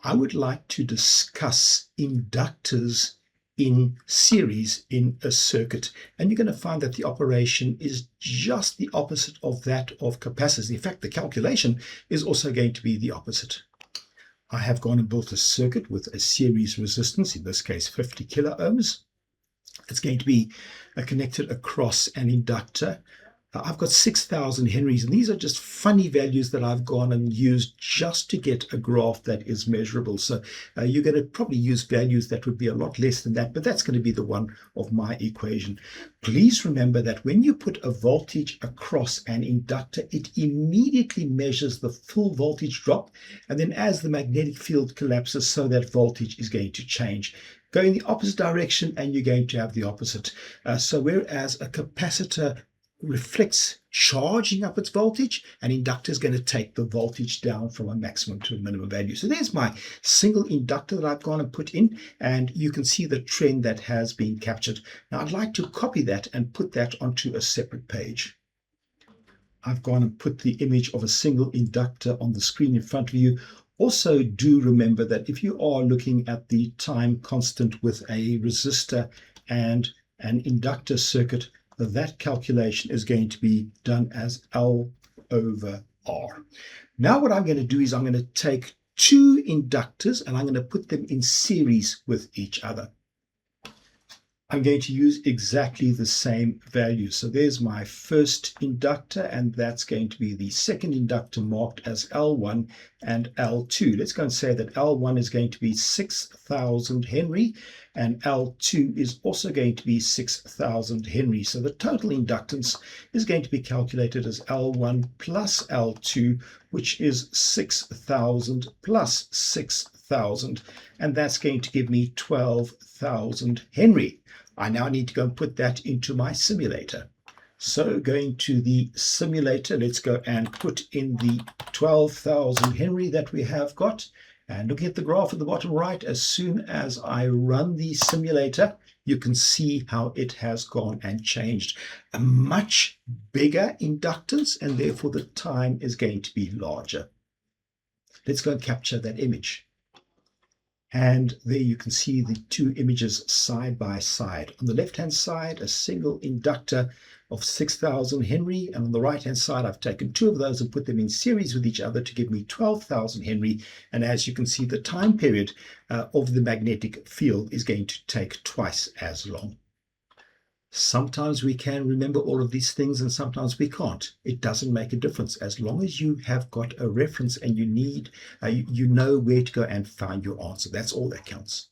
I would like to discuss inductors in series in a circuit. And you're going to find that the operation is just the opposite of that of capacitors. In fact, the calculation is also going to be the opposite. I have gone and built a circuit with a series resistance, in this case 50 kilo ohms. It's going to be connected across an inductor. I've got 6,000 henries, and these are just funny values that I've gone and used just to get a graph that is measurable. So you're going to probably use values that would be a lot less than that, but that's going to be the one of my equation. Please remember that when you put a voltage across an inductor, it immediately measures the full voltage drop, and then as the magnetic field collapses, so that voltage is going to change. Go in the opposite direction and you're going to have the opposite. So whereas a capacitor reflects charging up its voltage, an inductor is going to take the voltage down from a maximum to a minimum value. So there's my single inductor that I've gone and put in, and you can see the trend that has been captured. Now I'd like to copy that and put that onto a separate page. I've gone and put the image of a single inductor on the screen in front of you. Also, do remember that if you are looking at the time constant with a resistor and an inductor circuit, that calculation is going to be done as L over R. Now what I'm going to do is I'm going to take two inductors and I'm going to put them in series with each other. I'm going to use exactly the same value. So there's my first inductor, and that's going to be the second inductor marked as L1 and L2. Let's go and say that L1 is going to be 6,000 Henry, and L2 is also going to be 6,000 Henry. So the total inductance is going to be calculated as L1 plus L2, which is 6,000 plus 6,000, and that's going to give me 12,000 Henry. I now need to go and put that into my simulator. So going to the simulator, let's go and put in the 12,000 Henry that we have got. And looking at the graph at the bottom right, as soon as I run the simulator, you can see how it has gone and changed. A much bigger inductance, and therefore the time is going to be larger. Let's go and capture that image. And there you can see the two images side by side. On the left-hand side, a single inductor of 6,000 Henry, and on the right-hand side, I've taken two of those and put them in series with each other to give me 12,000 Henry. And as you can see, the time period of the magnetic field is going to take twice as long. Sometimes we can remember all of these things and sometimes we can't. It doesn't make a difference as long as you have got a reference and you know where to go and find your answer. That's all that counts.